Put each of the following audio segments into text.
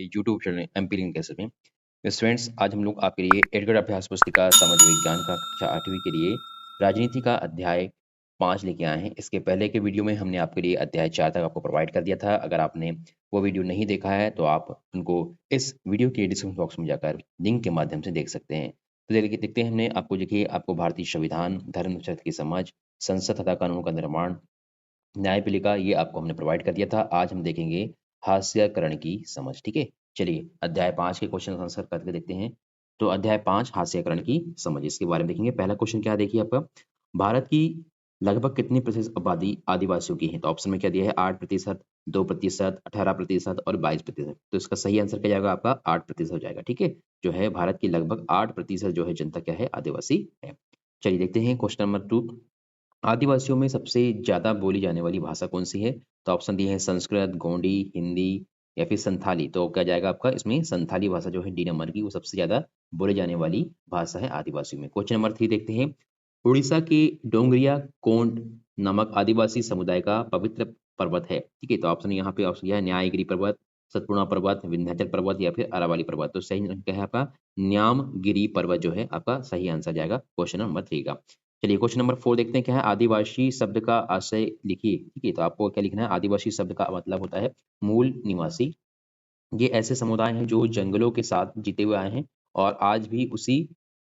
हमारे YouTube channel MP link कह सकते हैं। स्टूडेंट्स, आज हम लोग आपके लिए एडगर अभ्यास पुस्तिका समाज विज्ञान का कक्षा 8वीं के लिए राजनीति का अध्याय 5 लेके आए हैं। इसके पहले के वीडियो में हमने आपके लिए अध्याय 4 तक आपको प्रोवाइड कर दिया था। अगर आपने वो वीडियो नहीं देखा है तो आप उनको इस वीडियो के डिस्क्रिप्शन बॉक्स में जाकर लिंक के माध्यम से देख सकते हैं। तो देखिए देखते हैं हमने आपको देखिए आपको भारतीय संविधान, धर्मनिरपेक्ष की समझ, संसद तथा कानून का निर्माण, न्यायपालिका ये आपको हमने प्रोवाइड कर दिया था। आज हम देखेंगे हास्यकरण की समझ। ठीक है, चलिए अध्याय 5 के क्वेश्चन का आंसर करके देखते हैं। तो अध्याय 5 हास्यकरण की समझ, इसके बारे में देखेंगे। पहला क्वेश्चन क्या देखिए आपका, भारत की लगभग कितनी प्रतिशत आबादी आदिवासियों की है? तो ऑप्शन में क्या दिया है, 8%, 2%, 18% और 22%। तो इसका सही आंसर क्या जाएगा आपका 8% हो जाएगा। ठीक है, जो है भारत की लगभग 8% जो है जनता क्या है, आदिवासी है। चलिए देखते हैं क्वेश्चन नंबर 2, आदिवासियों में सबसे ज़्यादा बोली जाने वाली भाषा कौन-सी है? तो ऑप्शन दिए हैं संस्कृत, गोंडी, हिंदी या फिर संथाली। तो क्या जाएगा आपका इसमें संथाली भाषा जो है डी नंबर की, वो सबसे ज़्यादा बोली जाने वाली भाषा है आदिवासियों में। क्वेश्चन नंबर 3 देखते हैं। उड़ीसा के डोंगरिया कोंड नामक आदिवासी समुदाय का पवित्र पर्वत है। ठीक है, तो ऑप्शन यहाँ पे ऑप्शन दिया है न्यायगिरी पर्वत, सतपुड़ा पर्वत, विंध्याचल पर्वत या फिर अरावली पर्वत। तो सही क्या है आपका न्यामगिरी पर्वत जो है आपका सही आंसर जाएगा क्वेश्चन नंबर 3 का। चलिए क्वेश्चन नंबर 4 देखते हैं क्या है, आदिवासी शब्द का आशय लिखिए। ठीक है, तो आपको क्या लिखना है, आदिवासी शब्द का मतलब होता है मूल निवासी। ये ऐसे समुदाय हैं जो जंगलों के साथ जीते हुए आए हैं और आज भी उसी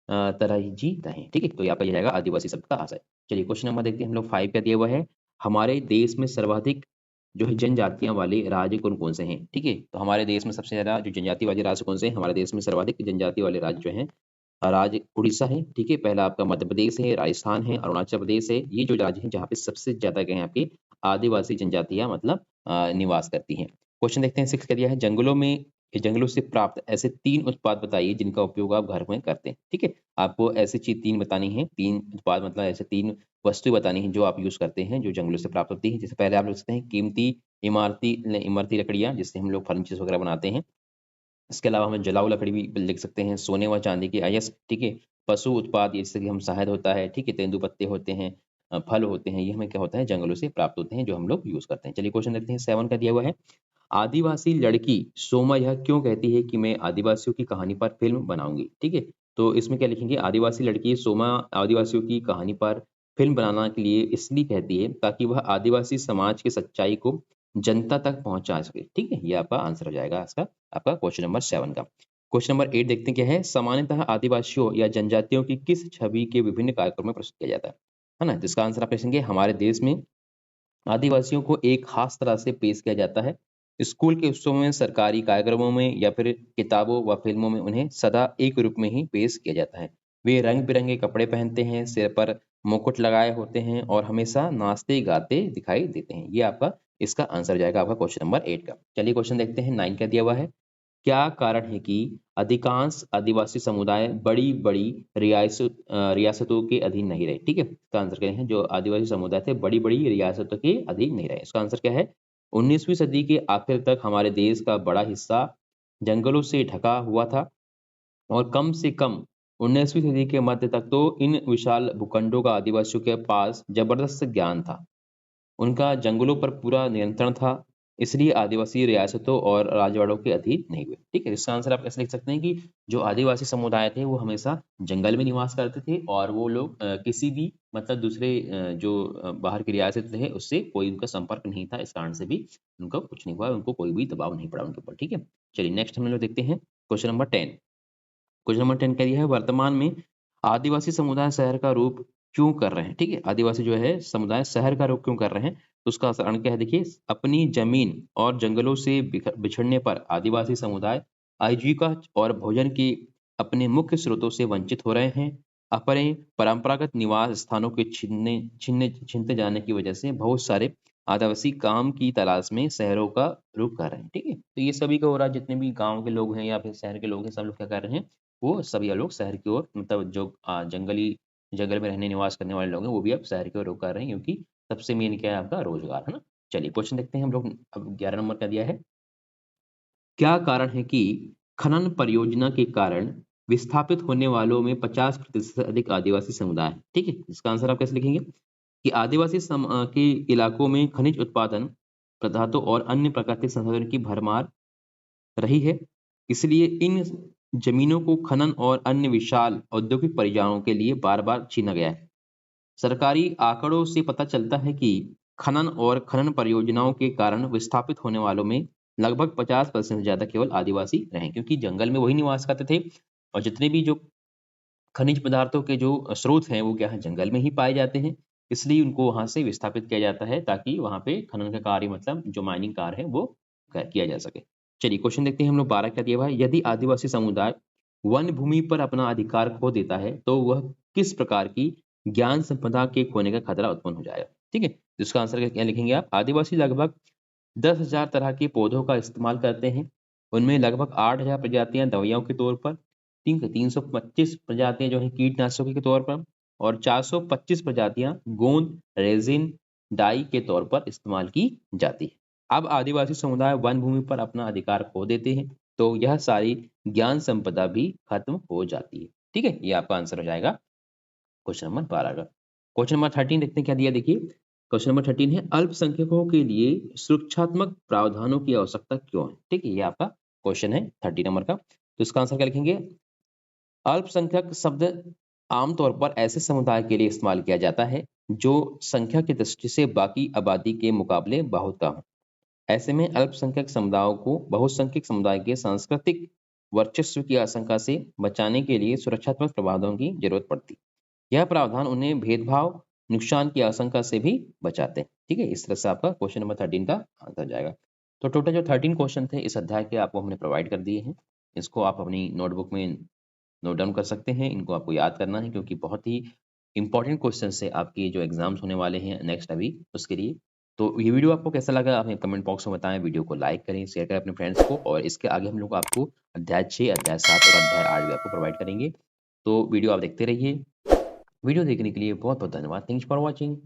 तरह ही जी रहे हैं। ठीक है, तो यहाँ पे ये जाएगा आदिवासी शब्द का आशय। चलिए क्वेश्चन नंबर देखते हैं हम लोग 5 क्या दिया हुआ है, हमारे देश में सर्वाधिक जो है जनजातियां वाले राज्य कौन कौन से हैं? ठीक है, तो हमारे देश में सबसे ज्यादा जो जनजाति वाले राज्य कौन से हैं? हमारे देश में सर्वाधिक जनजाति वाले राज्य जो हैं, राज्य उड़ीसा है। ठीक है, पहला आपका मध्य प्रदेश है, राजस्थान है, अरुणाचल प्रदेश है। ये जो राज्य हैं जहाँ पे सबसे ज्यादा क्या है आपकी आदिवासी जनजातियां मतलब निवास करती हैं। क्वेश्चन देखते हैं 6 का दिया है, जंगलों से प्राप्त ऐसे 3 उत्पाद बताइए जिनका उपयोग आप घर में करते हैं। ठीक है, आपको ऐसी चीज 3 बतानी है, 3 उत्पाद मतलब ऐसे 3 वस्तुएं बतानी है जो आप यूज करते हैं जो जंगलों से प्राप्त होती है। जैसे पहले आप लिख सकते हैं कीमती इमारती लकड़ियां जिससे हम लोग फर्नीचर वगैरह बनाते हैं। इसके अलावा हमें जलाऊ लकड़ी भी लिख सकते हैं, सोने व चांदी की अयस्क। ठीक है, पशु उत्पाद जैसे कि हम शहद होता है, ठीक है, तेंदुपत्ते होते हैं, फल होते हैं, ये हमें क्या होता है जंगलों से प्राप्त होते हैं जो हम लोग यूज करते हैं। चलिए क्वेश्चन देखते हैं 7 का दिया हुआ है, आदिवासी लड़की सोमा यह क्यों कहती है कि मैं आदिवासियों की कहानी पर फिल्म बनाऊंगी? ठीक है, तो इसमें क्या लिखेंगे, आदिवासी लड़की सोमा आदिवासियों की कहानी पर फिल्म बनाना के लिए इसलिए कहती है ताकि वह आदिवासी समाज की सच्चाई को जनता तक पहुंचा सके। ठीक है, ये आपका आंसर हो जाएगा इसका आपका क्वेश्चन नंबर 7 का। क्वेश्चन नंबर 8 देखते हैं क्या है, सामान्यतः आदिवासियों या जनजातियों की किस छवि के विभिन्न कार्यक्रमों में प्रस्तुत किया जाता है ना? जिसका आंसर आप लिखेंगे, हमारे देश में आदिवासियों को एक खास तरह से पेश किया जाता है। स्कूल के उत्सवों में, सरकारी कार्यक्रमों में या फिर किताबों व फिल्मों में उन्हें सदा एक रूप में ही पेश किया जाता है। वे रंग-बिरंगे कपड़े पहनते हैं, सिर पर मुकुट लगाए होते हैं और हमेशा नाचते-गाते दिखाई देते हैं। ये आपका इसका आंसर हो जाएगा आपका क्वेश्चन नंबर 8 का। चलिए क्वेश्चन देखते हैं 9 क्या दिया हुआ है, क्या कारण है कि अधिकांश आदिवासी समुदाय बड़ी-बड़ी रियासतों के अधीन नहीं रहे? ठीक है, इसका आंसर क्या है, जो आदिवासी समुदाय थे बड़ी-बड़ी रियासतों के अधीन नहीं रहे। इसका आंसर क्या है, 19वीं सदी के आखिर तक हमारे देश का बड़ा हिस्सा जंगलों से ढका हुआ था और कम से कम 19वीं सदी के मध्य तक तो इन विशाल भूखंडों का आदिवासियों के पास जबरदस्त ज्ञान था। उनका जंगलों पर पूरा नियंत्रण था, इसलिए आदिवासी रियासतों और राजवाड़ों के अधीन नहीं हुए। ठीक है, इसका आंसर आप कैसे लिख सकते हैं कि जो आदिवासी समुदाय थे वो हमेशा जंगल में निवास करते थे और वो लोग किसी भी मतलब दूसरे बाहर की रियासत थे उससे कोई उनका संपर्क नहीं था। इस कारण से भी उनका कुछ नहीं हुआ, उनको कोई भी दबाव नहीं पड़ा उनके ऊपर। ठीक है, चलिए नेक्स्ट हम लोग देखते हैं क्वेश्चन नंबर 10। क्वेश्चन नंबर 10 क्या दिया है, वर्तमान में आदिवासी समुदाय शहर का रूप क्यों कर रहे हैं? ठीक है, आदिवासी जो है समुदाय शहर का रूप क्यों कर रहे हैं? तो उसका कारण क्या है, देखिए, अपनी जमीन और जंगलों से बिछड़ने पर आदिवासी समुदाय आजीविका और भोजन के अपने मुख्य स्रोतों से वंचित हो रहे हैं। अपने परंपरागत निवास स्थानों के छीनते जाने की वजह से बहुत सारे आदिवासी काम की तलाश में शहरों का रुख कर रहे हैं। ठीक है, तो ये सभी का हो रहा है, जितने भी गांव के लोग हैं या फिर शहर के लोग हैं, सब लोग क्या कर रहे हैं, वो सभी लोग शहर की ओर मतलब जो जंगल में रहने निवास करने वाले लोग हैं वो भी अब शहर की ओर रुख कर रहे हैं, क्योंकि सबसे मेन क्या है आपका रोजगार, है ना? चलिए क्वेश्चन देखते हैं हम लोग, अब 11 नंबर का दिया है, क्या कारण है कि खनन परियोजना के कारण विस्थापित होने वालों में 50% से अधिक आदिवासी समुदाय है? ठीक है, इसका आंसर आप कैसे लिखेंगे कि आदिवासी के इलाकों में खनिज उत्पादन, पदार्थों और अन्य प्राकृतिक संसाधनों की भरमार रही है, इसलिए इन जमीनों को खनन और अन्य विशाल औद्योगिक परियोजनाओं के लिए बार-बार छीना गया है। सरकारी आंकड़ों से पता चलता है कि खनन और खनन परियोजनाओं के कारण विस्थापित होने वालों में लगभग 50% से ज्यादा केवल आदिवासी रहे, क्योंकि जंगल में वही निवास करते थे और जितने भी जो खनिज पदार्थों के जो स्रोत हैं वो क्या है, जंगल में ही पाए जाते हैं। इसलिए उनको वहां से विस्थापित किया जाता है ताकि वहां पे खनन का कार्य, मतलब जो माइनिंग कार्य है वो किया जा सके। चलिए क्वेश्चन देखते हैं हम लोग। 12 क्या दिया हुआ है, यदि आदिवासी समुदाय वन भूमि पर अपना अधिकार खो देता है तो वह किस प्रकार की ज्ञान संपदा के खोने का खतरा उत्पन्न हो जाएगा। ठीक है, तो इसका आंसर क्या लिखेंगे आप। आदिवासी लगभग 10,000 तरह के पौधों का इस्तेमाल करते हैं। उनमें लगभग 8,000 प्रजातियां दवाइयों के तौर पर, 325 प्रजातियां जो है कीटनाशकों के तौर पर और 425 प्रजातियां गोंद, रेजिन, डाई के तौर पर इस्तेमाल की जाती है। अब आदिवासी समुदाय वन भूमि पर अपना अधिकार खो देते हैं तो यह सारी ज्ञान संपदा भी खत्म हो जाती है। ठीक है, ये आपका आंसर हो जाएगा क्वेश्चन नंबर 12 का। क्वेश्चन नंबर 13 देखते हैं क्या दिया। देखिए क्वेश्चन नंबर 13 है, अल्पसंख्यकों के लिए सुरक्षात्मक प्रावधानों की आवश्यकता क्यों है। ठीक है, ये आपका क्वेश्चन है 30 नंबर का। तो इसका आंसर क्या लिखेंगे। अल्पसंख्यक शब्द आमतौर पर ऐसे समुदाय के लिए इस्तेमाल किया जाता है जो संख्या की दृष्टि से बाकी आबादी के मुकाबले बहुत कम है। ऐसे में अल्पसंख्यक समुदायों को बहुसंख्यक समुदाय के सांस्कृतिक वर्चस्व की आशंका से बचाने के लिए सुरक्षात्मक प्रावधानों की जरूरत पड़ती है। यह प्रावधान उन्हें भेदभाव, नुकसान की आशंका से भी बचाते हैं। ठीक है, इस तरह से आपका क्वेश्चन नंबर 13 का आंसर जाएगा। तो टोटल जो 13 क्वेश्चन थे इस अध्याय के आपको हमने प्रोवाइड कर दिए हैं। इसको आप अपनी नोटबुक में नोट डाउन कर सकते हैं। इनको आपको याद करना है क्योंकि बहुत ही इंपॉर्टेंट क्वेश्चन है आपके जो एग्जाम्स होने वाले हैं नेक्स्ट अभी उसके लिए। तो ये वीडियो आपको कैसा लगा आप हमें कमेंट बॉक्स में बताएं। वीडियो को लाइक करें, शेयर करें अपने फ्रेंड्स को, और इसके आगे हम लोग आपको अध्याय 6, अध्याय 7 और अध्याय 8 भी आपको प्रोवाइड करेंगे। तो वीडियो आप देखते रहिए। वीडियो देखने के लिए बहुत बहुत धन्यवाद। Thanks for watching.